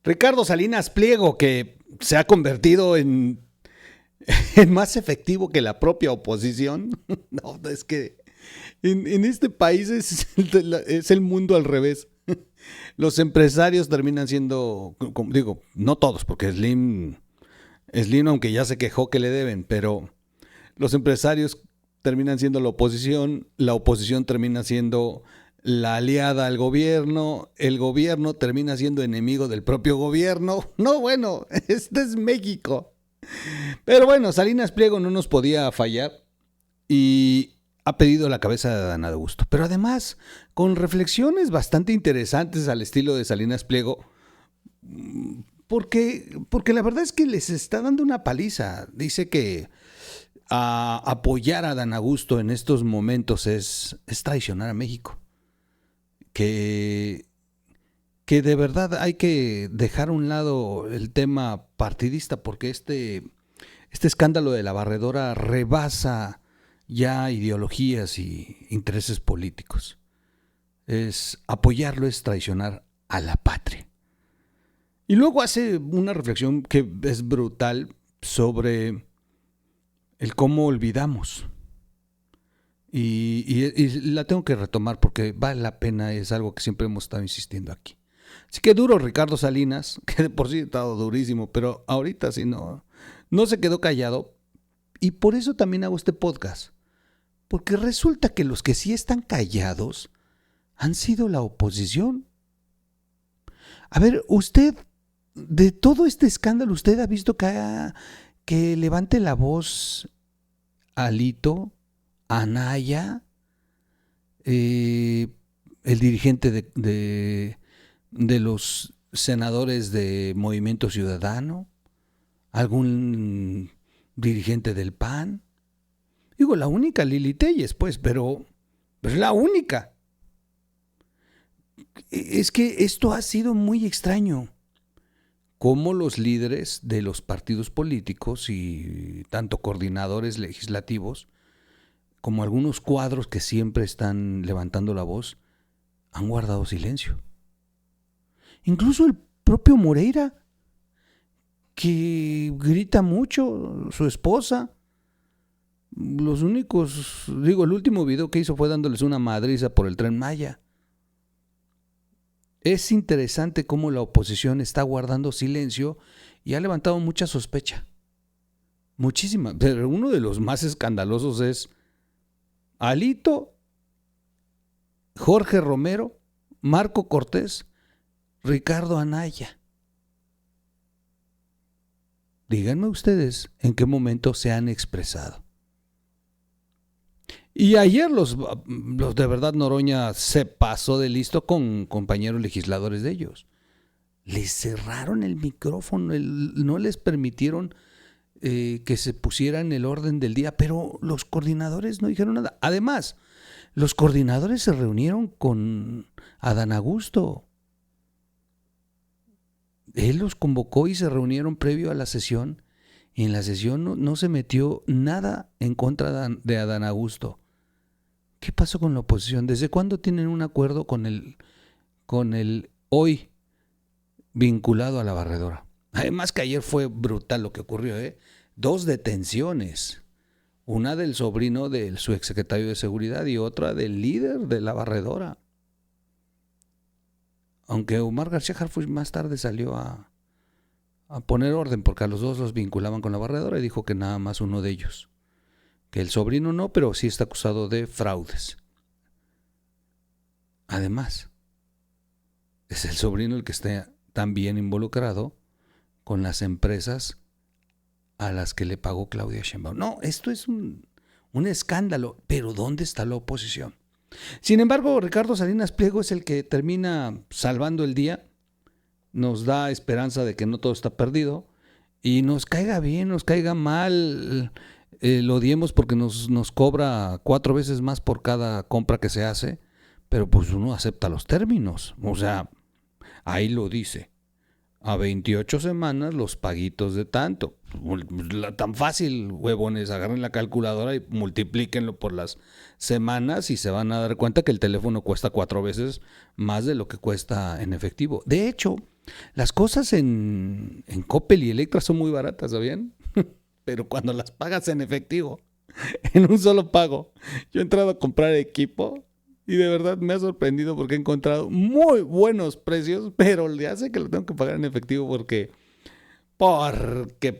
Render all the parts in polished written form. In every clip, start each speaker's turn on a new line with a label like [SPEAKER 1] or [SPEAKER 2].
[SPEAKER 1] Ricardo Salinas Pliego, que se ha convertido en más efectivo que la propia oposición. No, es que en este país es el mundo al revés. Los empresarios terminan siendo, digo, no todos, porque Slim, aunque ya se quejó que le deben, pero los empresarios terminan siendo la oposición termina siendo la aliada al gobierno, el gobierno termina siendo enemigo del propio gobierno. No, bueno, este es México. Pero bueno, Salinas Pliego no nos podía fallar y ha pedido la cabeza de Adán Augusto. Pero además, con reflexiones bastante interesantes al estilo de Salinas Pliego, porque la verdad es que les está dando una paliza. Dice que apoyar a Adán Augusto en estos momentos es traicionar a México. Que de verdad hay que dejar a un lado el tema partidista, porque este escándalo de la barredora rebasa ya ideologías y intereses políticos. Apoyarlo es traicionar a la patria. Y luego hace una reflexión que es brutal sobre el cómo olvidamos. Y la tengo que retomar porque vale la pena, es algo que siempre hemos estado insistiendo aquí. Así que duro Ricardo Salinas, que de por sí ha estado durísimo, pero ahorita sí no se quedó callado. Y por eso también hago este podcast. Porque resulta que los que sí están callados han sido la oposición. A ver, usted, de todo este escándalo, ¿usted ha visto que levante la voz Alito, Anaya, el dirigente de los senadores de Movimiento Ciudadano, algún dirigente del PAN? Digo, la única Lili Telles, pues, pero es la única. Es que esto ha sido muy extraño. Cómo los líderes de los partidos políticos y tanto coordinadores legislativos como algunos cuadros que siempre están levantando la voz han guardado silencio. Incluso el propio Moreira, que grita mucho, su esposa. Los únicos, el último video que hizo fue dándoles una madriza por el Tren Maya. Es interesante cómo la oposición está guardando silencio y ha levantado mucha sospecha. Muchísima. Pero uno de los más escandalosos es Alito, Jorge Romero, Marco Cortés, Ricardo Anaya. Díganme ustedes en qué momento se han expresado. Y ayer los de verdad Noroña se pasó de listo con compañeros legisladores de ellos. Les cerraron el micrófono, no les permitieron que se pusiera en el orden del día, pero los coordinadores no dijeron nada. Además, los coordinadores se reunieron con Adán Augusto. Él los convocó y se reunieron previo a la sesión. Y en la sesión no se metió nada en contra de Adán Augusto. ¿Qué pasó con la oposición? ¿Desde cuándo tienen un acuerdo con el hoy vinculado a la barredora? Además que ayer fue brutal lo que ocurrió, 2 detenciones. Una del sobrino de su exsecretario de Seguridad y otra del líder de la barredora. Aunque Omar García Harfuch más tarde salió a poner orden porque a los dos los vinculaban con la barredora y dijo que nada más uno de ellos. Que el sobrino no, pero sí está acusado de fraudes. Además, es el sobrino el que está también involucrado con las empresas a las que le pagó Claudia Sheinbaum. No, esto es un escándalo, pero ¿dónde está la oposición? Sin embargo, Ricardo Salinas Pliego es el que termina salvando el día, nos da esperanza de que no todo está perdido y nos caiga bien, nos caiga mal, lo odiemos porque nos cobra 4 veces más por cada compra que se hace, pero pues uno acepta los términos, o sea, ahí lo dice, a 28 semanas los paguitos de tanto, tan fácil, huevones, agarren la calculadora y multiplíquenlo por las semanas y se van a dar cuenta que el teléfono cuesta 4 veces más de lo que cuesta en efectivo. De hecho, Las cosas en Coppel y Electra son muy baratas, ¿sabían? Pero cuando las pagas en efectivo, en un solo pago. Yo he entrado a comprar equipo y de verdad me ha sorprendido porque he encontrado muy buenos precios, pero ya sé que lo tengo que pagar en efectivo porque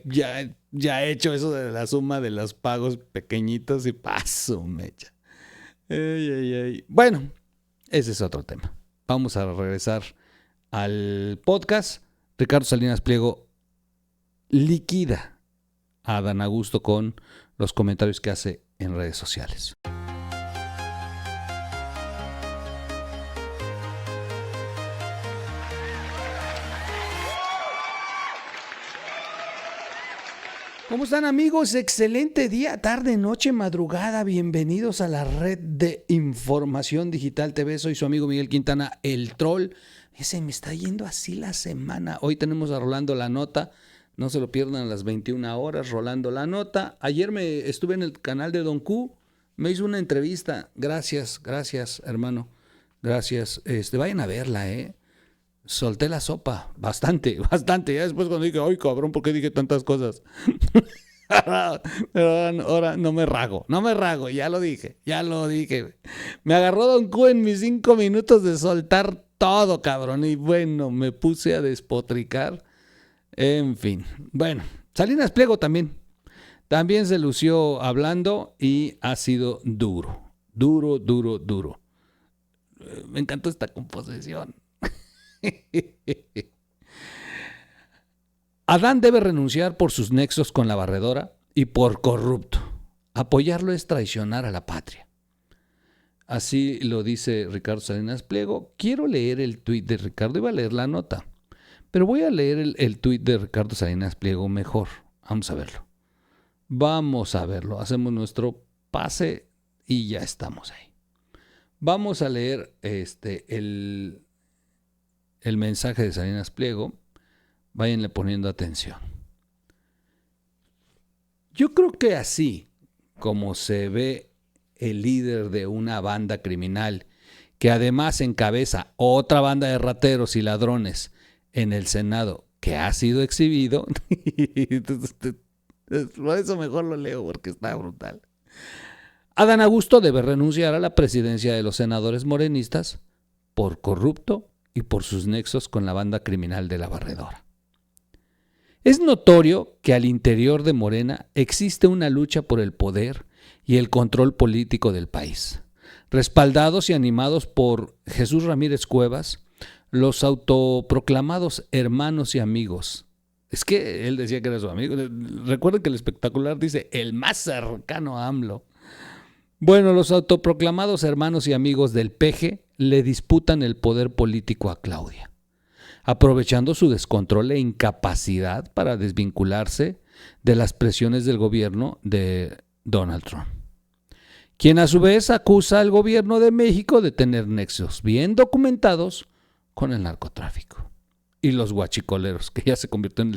[SPEAKER 1] ya he hecho eso de la suma de los pagos pequeñitos y paso, mecha. Ey, ey, ey. Bueno, ese es otro tema. Vamos a regresar al podcast. Ricardo Salinas Pliego liquida a Adán Augusto con los comentarios que hace en redes sociales. ¿Cómo están, amigos? Excelente día, tarde, noche, madrugada. Bienvenidos a la red de Información Digital TV. Soy su amigo Miguel Quintana, el troll. Se me está yendo así la semana. Hoy tenemos a Rolando La Nota. No se lo pierdan a las 21 horas, Rolando La Nota. Ayer estuve en el canal de Don Q. Me hizo una entrevista. Gracias, hermano. Gracias. Vayan a verla, Solté la sopa, bastante. Ya después cuando dije, ay, cabrón, ¿por qué dije tantas cosas? Pero ahora no me rago, ya lo dije. Me agarró Don Q en mis 5 minutos de soltar todo, cabrón. Y bueno, me puse a despotricar. En fin, bueno, Salinas Pliego también se lució hablando y ha sido duro. Me encantó esta composición. Adán debe renunciar por sus nexos con la barredora y por corrupto. Apoyarlo es traicionar a la patria. Así lo dice Ricardo Salinas Pliego. Quiero leer el tuit de Ricardo, iba a leer la nota, pero voy a leer el tuit de Ricardo Salinas Pliego mejor. Vamos a verlo. Hacemos nuestro pase y ya estamos ahí. Vamos a leer el mensaje de Salinas Pliego. Váyanle poniendo atención. Yo creo que así como se ve el líder de una banda criminal que además encabeza otra banda de rateros y ladrones en el Senado que ha sido exhibido, por eso mejor lo leo porque está brutal. Adán Augusto debe renunciar a la presidencia de los senadores morenistas por corrupto y por sus nexos con la banda criminal de la barredora. Es notorio que al interior de Morena existe una lucha por el poder y el control político del país. Respaldados y animados por Jesús Ramírez Cuevas, los autoproclamados hermanos y amigos. Es que él decía que era su amigo. Recuerden que el espectacular dice el más cercano a AMLO. Bueno, los autoproclamados hermanos y amigos del PG le disputan el poder político a Claudia, aprovechando su descontrol e incapacidad para desvincularse de las presiones del gobierno de Donald Trump, quien a su vez acusa al gobierno de México de tener nexos bien documentados con el narcotráfico y los guachicoleros, que ya se convirtió en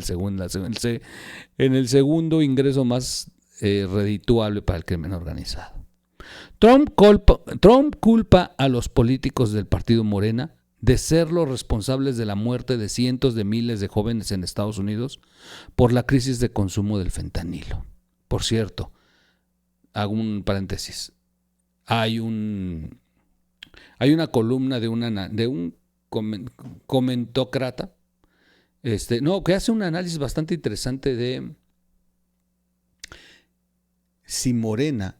[SPEAKER 1] el segundo ingreso más redituable para el crimen organizado. Trump culpa a los políticos del partido Morena de ser los responsables de la muerte de cientos de miles de jóvenes en Estados Unidos por la crisis de consumo del fentanilo. Por cierto, hago un paréntesis. Hay una columna de un comentócrata, que hace un análisis bastante interesante de si Morena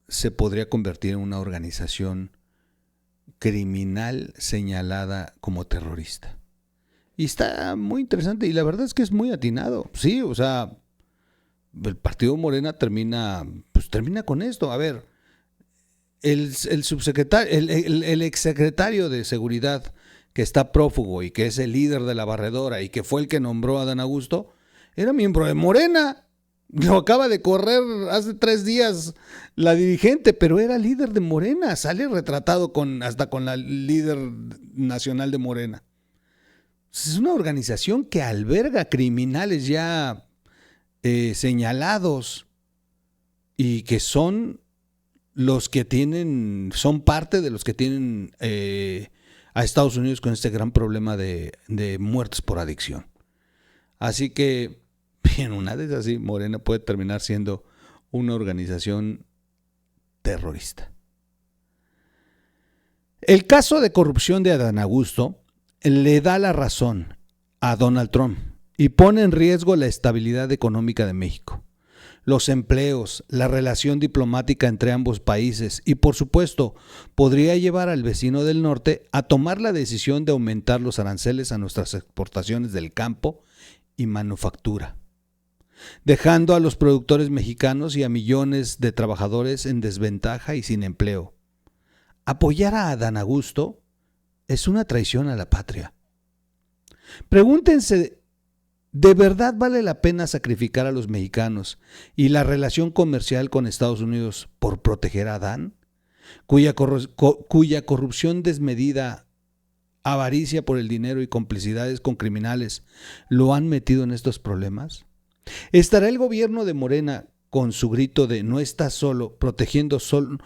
[SPEAKER 1] se podría convertir en una organización criminal señalada como terrorista. Y está muy interesante y la verdad es que es muy atinado. Sí, o sea, el partido Morena termina con esto. A ver, el subsecretario, el exsecretario de Seguridad que está prófugo y que es el líder de la barredora y que fue el que nombró a Adán Augusto, era miembro de Morena. Lo acaba de correr hace 3 días la dirigente, pero era líder de Morena. Sale retratado hasta con la líder nacional de Morena. Es una organización que alberga criminales ya señalados y que son parte de los que tienen a Estados Unidos con este gran problema de muertes por adicción. Así que, en una de esas, sí, Morena puede terminar siendo una organización terrorista. El caso de corrupción de Adán Augusto le da la razón a Donald Trump y pone en riesgo la estabilidad económica de México, los empleos, la relación diplomática entre ambos países y, por supuesto, podría llevar al vecino del norte a tomar la decisión de aumentar los aranceles a nuestras exportaciones del campo y manufactura, dejando a los productores mexicanos y a millones de trabajadores en desventaja y sin empleo. Apoyar a Adán Augusto es una traición a la patria. Pregúntense, ¿de verdad vale la pena sacrificar a los mexicanos y la relación comercial con Estados Unidos por proteger a Adán, cuya corrupción desmedida, avaricia por el dinero y complicidades con criminales lo han metido en estos problemas? ¿Estará el gobierno de Morena con su grito de no estás solo, protegiendo solo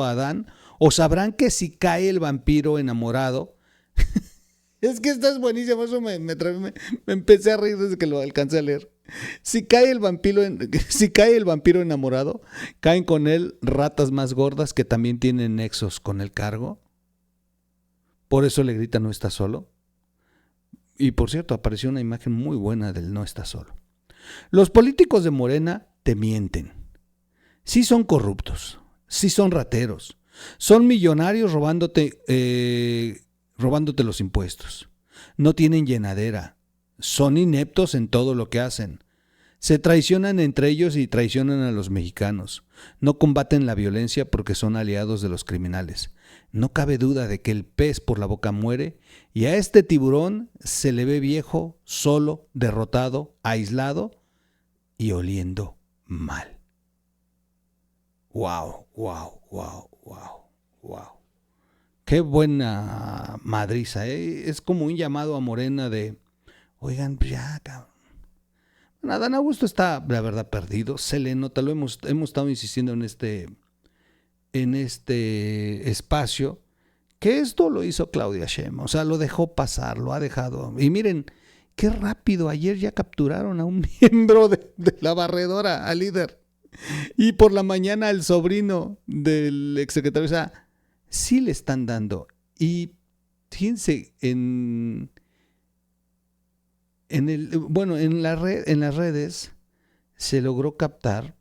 [SPEAKER 1] a Adán? ¿O sabrán que si cae el vampiro enamorado? Es que esta es buenísima, eso me empecé a reír desde que lo alcancé a leer. Si cae el vampiro enamorado, caen con él ratas más gordas que también tienen nexos con el cargo. Por eso le grita no está solo. Y por cierto, apareció una imagen muy buena del no está solo. Los políticos de Morena te mienten. Sí son corruptos, sí son rateros, son millonarios robándote los impuestos. No tienen llenadera, son ineptos en todo lo que hacen. Se traicionan entre ellos y traicionan a los mexicanos. No combaten la violencia porque son aliados de los criminales. No cabe duda de que el pez por la boca muere y a este tiburón se le ve viejo, solo, derrotado, aislado y oliendo mal. Wow, wow, wow, wow, wow. Qué buena madriza, ¿eh? Es como un llamado a Morena de, oigan, ya, cabrón. Adán Augusto está, la verdad, perdido. Se le nota, hemos estado insistiendo en este espacio, que esto lo hizo Claudia Sheinbaum. O sea, lo dejó pasar, lo ha dejado. Y miren, qué rápido. Ayer ya capturaron a un miembro de la barredora, al líder. Y por la mañana al sobrino del exsecretario. O sea, sí le están dando. Y fíjense, en las redes se logró captar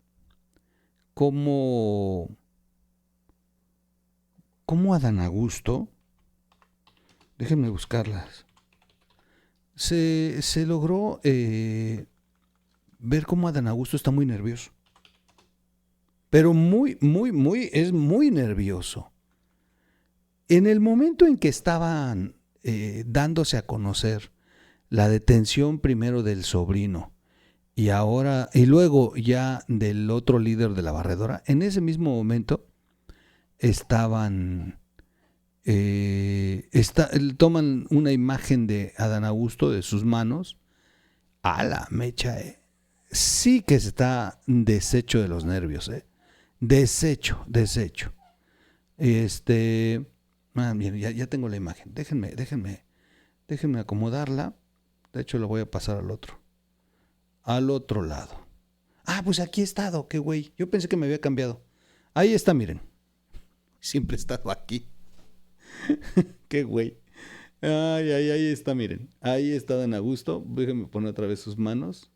[SPEAKER 1] cómo Adán Augusto, déjenme buscarlas, se logró ver cómo Adán Augusto está muy nervioso, pero es muy nervioso. En el momento en que estaban dándose a conocer la detención primero del sobrino y luego ya del otro líder de la barredora, en ese mismo momento toman una imagen de Adán Augusto de sus manos. A la mecha, sí que se está deshecho de los nervios, deshecho. Bien, ya tengo la imagen. Déjenme acomodarla. De hecho, lo voy a pasar al otro lado. Ah, pues aquí he estado, qué güey. Yo pensé que me había cambiado. Ahí está, miren. Siempre he estado aquí. Qué güey. Ay, ahí está, miren. Ahí está Adán Augusto. Déjenme poner otra vez sus manos.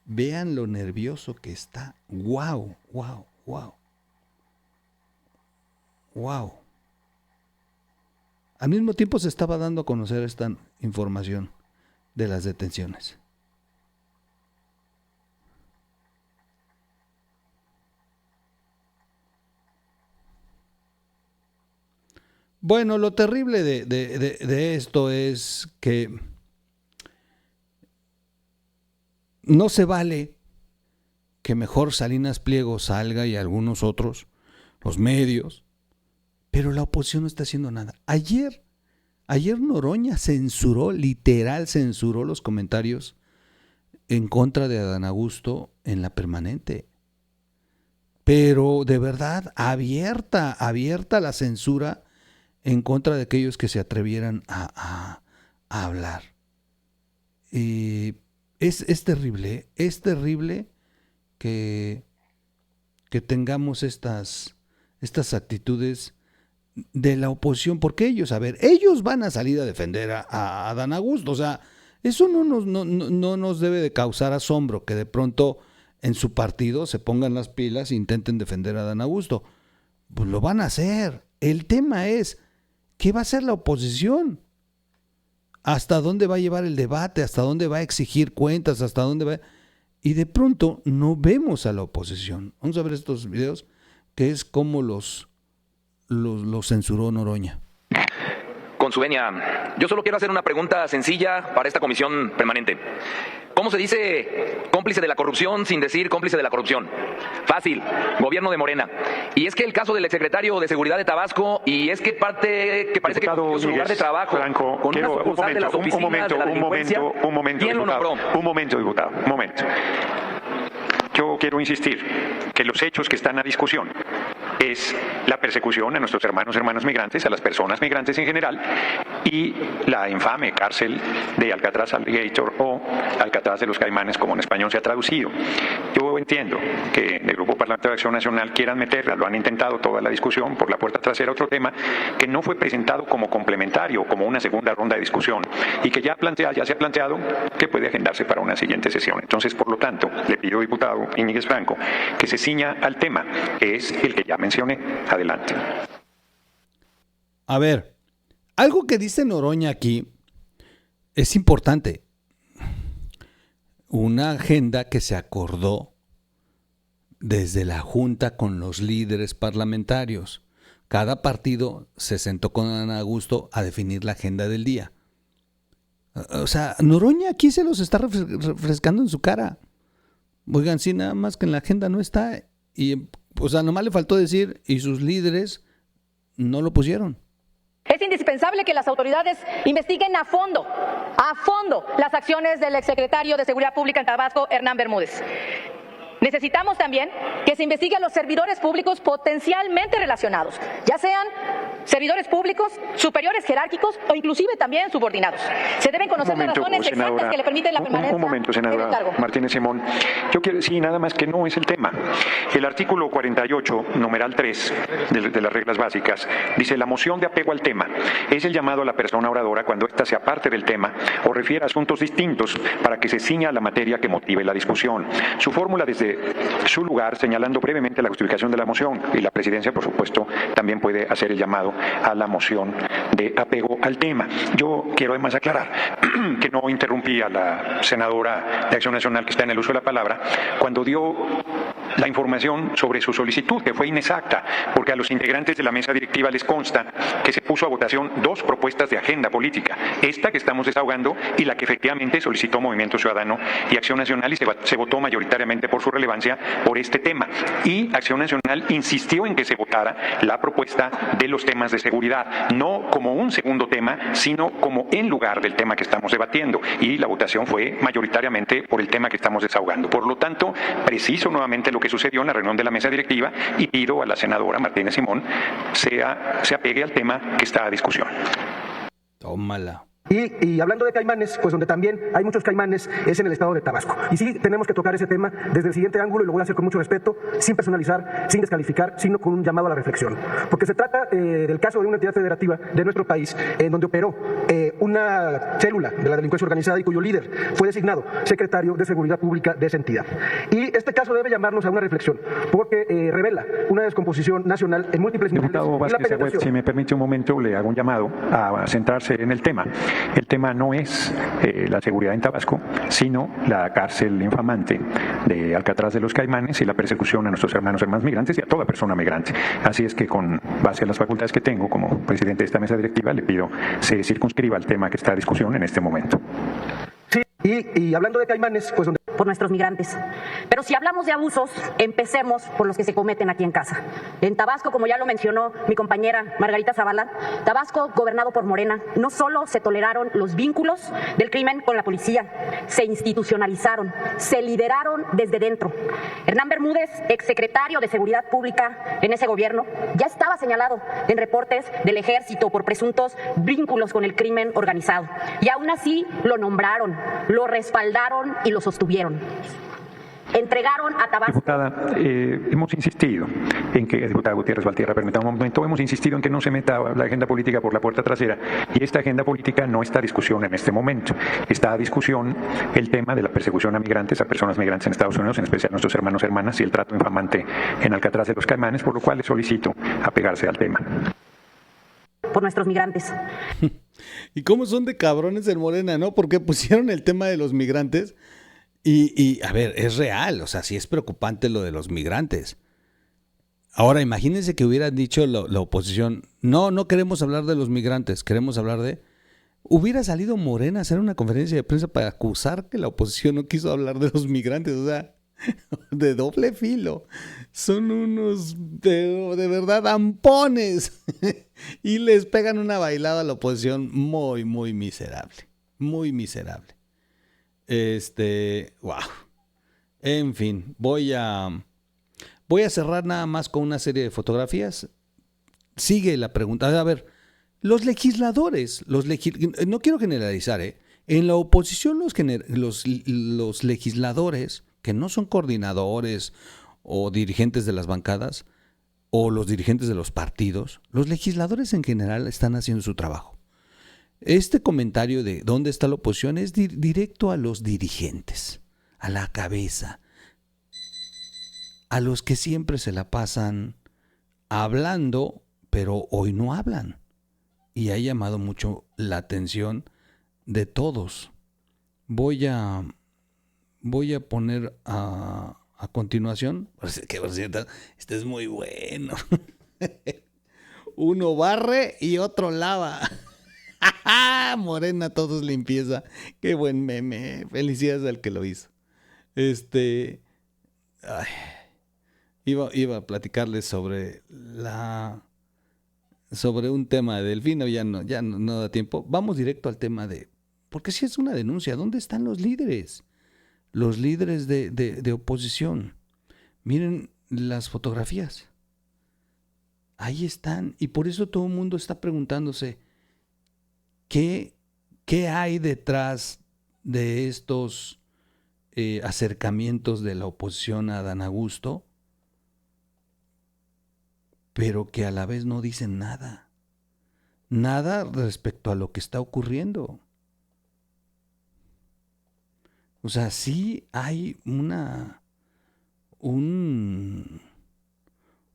[SPEAKER 1] Vean lo nervioso que está. Wow. Al mismo tiempo se estaba dando a conocer esta información de las detenciones. Bueno, lo terrible de esto es que no se vale que mejor Salinas Pliego salga y algunos otros, los medios, pero la oposición no está haciendo nada. Ayer Noroña literal censuró los comentarios en contra de Adán Augusto en la permanente. Pero de verdad, abierta la censura en contra de aquellos que se atrevieran a hablar. Es terrible que tengamos estas actitudes de la oposición, porque ellos van a salir a defender a Adán Augusto. O sea, eso no nos debe de causar asombro que de pronto en su partido se pongan las pilas e intenten defender a Adán Augusto. Pues lo van a hacer. El tema es, ¿qué va a hacer la oposición? ¿Hasta dónde va a llevar el debate? ¿Hasta dónde va a exigir cuentas? ¿Hasta dónde va? Y de pronto no vemos a la oposición. Vamos a ver estos videos, que es cómo los censuró Noroña.
[SPEAKER 2] Con su venia, yo solo quiero hacer una pregunta sencilla para esta comisión permanente. ¿Cómo se dice cómplice de la corrupción sin decir cómplice de la corrupción? Fácil, gobierno de Morena. Y es que el caso del exsecretario de Seguridad de Tabasco, y es que parece que cambió su lugar de trabajo
[SPEAKER 3] Franco,
[SPEAKER 2] con una sucursal de las oficinas de la delincuencia.
[SPEAKER 3] Un momento,
[SPEAKER 2] ¿Quién lo nombró?
[SPEAKER 3] Un momento, diputado, un momento. Yo quiero insistir que los hechos que están a discusión es la persecución a nuestros hermanos migrantes, a las personas migrantes en general, y la infame cárcel de Alcatraz Alligator o Alcatraz de los Caimanes, como en español se ha traducido. Yo entiendo que en el Grupo Parlamentario de Acción Nacional quieran meterla, lo han intentado toda la discusión por la puerta trasera, otro tema que no fue presentado como complementario, como una segunda ronda de discusión, y que ya se ha planteado que puede agendarse para una siguiente sesión. Entonces, por lo tanto, le pido, diputado Íñiguez Franco, que se ciña al tema, que es el que ya mencioné. Adelante.
[SPEAKER 1] A ver, algo que dice Noroña aquí es importante. Una agenda que se acordó desde la Junta con los líderes parlamentarios. Cada partido se sentó con Adán Augusto a definir la agenda del día. O sea, Noroña aquí se los está refrescando en su cara. Oigan, sí, nada más que en la agenda no está. Y, o sea, nomás le faltó decir, y sus líderes no lo pusieron.
[SPEAKER 4] Es indispensable que las autoridades investiguen a fondo las acciones del exsecretario de Seguridad Pública en Tabasco, Hernán Bermúdez. Necesitamos también que se investigue a los servidores públicos potencialmente relacionados, ya sean servidores públicos, superiores jerárquicos o inclusive también subordinados. Se deben conocer las razones exactas que le permiten la permanencia.
[SPEAKER 3] Un momento, senadora Martínez Simón. Yo quiero decir nada más que no es el tema. El artículo 48, numeral 3 de las reglas básicas, dice: la moción de apego al tema es el llamado a la persona oradora cuando ésta se aparte del tema o refiere a asuntos distintos para que se ciña a la materia que motive la discusión. Su fórmula desde su lugar, señalando brevemente la justificación de la moción, y la presidencia, por supuesto, también puede hacer el llamado a la moción de apego al tema. Yo quiero además aclarar que no interrumpí a la senadora de Acción Nacional, que está en el uso de la palabra, cuando dio la información sobre su solicitud, que fue inexacta, porque a los integrantes de la mesa directiva les consta que se puso a votación 2 propuestas de agenda política, esta que estamos desahogando y la que efectivamente solicitó Movimiento Ciudadano y Acción Nacional, y se votó mayoritariamente por su relevancia por este tema. Y Acción Nacional insistió en que se votara la propuesta de los temas de seguridad, no como un segundo tema, sino como en lugar del tema que estamos debatiendo. Y la votación fue mayoritariamente por el tema que estamos desahogando. Por lo tanto, preciso nuevamente lo que sucedió en la reunión de la mesa directiva y pido a la senadora Martínez Simón se apegue al tema que está a discusión.
[SPEAKER 1] Tómala.
[SPEAKER 5] Y hablando de caimanes, pues donde también hay muchos caimanes es en el estado de Tabasco. Y sí, tenemos que tocar ese tema desde el siguiente ángulo, y lo voy a hacer con mucho respeto, sin personalizar, sin descalificar, sino con un llamado a la reflexión. Porque se trata del caso de una entidad federativa de nuestro país, en donde operó una célula de la delincuencia organizada y cuyo líder fue designado secretario de Seguridad Pública de esa entidad. Y este caso debe llamarnos a una reflexión, porque revela una descomposición nacional en múltiples niveles.
[SPEAKER 3] Diputado Vázquez, si me permite un momento, le hago un llamado a centrarse en el tema. El tema no es la seguridad en Tabasco, sino la cárcel infamante de Alcatraz de los Caimanes y la persecución a nuestros hermanos migrantes y a toda persona migrante. Así es que, con base a las facultades que tengo como presidente de esta mesa directiva, le pido se circunscriba al tema que está a discusión en este momento.
[SPEAKER 5] Sí, y hablando de caimanes, pues donde
[SPEAKER 6] por nuestros migrantes. Pero si hablamos de abusos, empecemos por los que se cometen aquí en casa. En Tabasco, como ya lo mencionó mi compañera Margarita Zavala, Tabasco, gobernado por Morena, no solo se toleraron los vínculos del crimen con la policía, se institucionalizaron, se lideraron desde dentro. Hernán Bermúdez, exsecretario de Seguridad Pública en ese gobierno, ya estaba señalado en reportes del Ejército por presuntos vínculos con el crimen organizado. Y aún así lo nombraron, lo respaldaron y lo sostuvieron. Entregaron a Tabasco.
[SPEAKER 3] Diputada, hemos insistido en que, diputada Gutiérrez Valtierra, permítame un momento, hemos insistido en que no se meta la agenda política por la puerta trasera, y esta agenda política no está a discusión en este momento. Está a discusión el tema de la persecución a migrantes, a personas migrantes en Estados Unidos, en especial a nuestros hermanos y hermanas, y el trato infamante en Alcatraz de los Caimanes, por lo cual les solicito apegarse al tema.
[SPEAKER 6] Por nuestros migrantes.
[SPEAKER 1] ¿Y cómo son de cabrones en Morena, no? Porque pusieron el tema de los migrantes y a ver, es real, o sea, sí es preocupante lo de los migrantes. Ahora, imagínense que hubieran dicho la oposición, no queremos hablar de los migrantes, queremos hablar de... Hubiera salido Morena a hacer una conferencia de prensa para acusar que la oposición no quiso hablar de los migrantes, o sea, de doble filo. Son unos, de verdad, ampones. Y les pegan una bailada a la oposición muy, muy miserable. Muy miserable. Wow. En fin, voy a cerrar nada más con una serie de fotografías. Sigue la pregunta. A ver, los legisladores, no quiero generalizar, en la oposición los legisladores, que no son coordinadores o dirigentes de las bancadas o los dirigentes de los partidos, los legisladores en general están haciendo su trabajo. Este comentario de dónde está la oposición es directo a los dirigentes, a la cabeza, a los que siempre se la pasan hablando, pero hoy no hablan. Y ha llamado mucho la atención de todos. Voy a poner a continuación, que por cierto, este es muy bueno. Uno barre y otro lava. Morena, todos limpieza. Qué buen meme. Felicidades al que lo hizo. Iba a platicarles sobre un tema de Delfino, ya no da tiempo. Vamos directo al tema porque si es una denuncia, ¿dónde están los líderes? Los líderes de oposición. Miren las fotografías. Ahí están. Y por eso todo el mundo está preguntándose ¿qué hay detrás de estos acercamientos de la oposición a Adán Augusto, pero que a la vez no dicen nada? Nada respecto a lo que está ocurriendo. O sea, sí hay un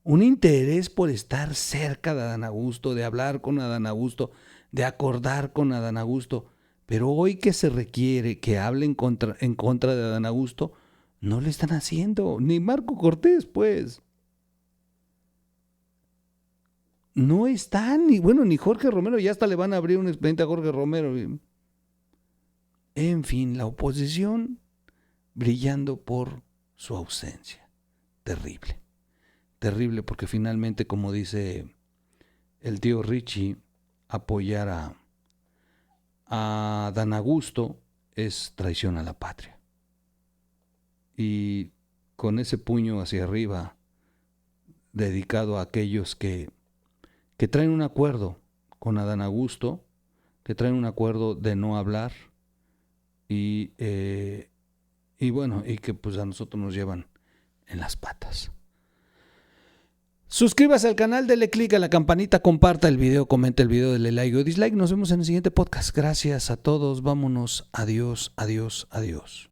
[SPEAKER 1] interés por estar cerca de Adán Augusto, de hablar con Adán Augusto, de acordar con Adán Augusto, pero hoy que se requiere que hablen en contra de Adán Augusto, no lo están haciendo, ni Marco Cortés, pues. No están, ni Jorge Romero, ya hasta le van a abrir un expediente a Jorge Romero. En fin, la oposición brillando por su ausencia. Terrible. Terrible porque finalmente, como dice el tío Richie, apoyar a Adán Augusto es traición a la patria. Y con ese puño hacia arriba, dedicado a aquellos que traen un acuerdo con Adán Augusto, que traen un acuerdo de no hablar, y que pues a nosotros nos llevan en las patas. Suscríbase al canal, dele click a la campanita, comparta el video, comenta el video, dele like o dislike. Nos vemos en el siguiente podcast. Gracias a todos. Vámonos. Adiós, adiós, adiós.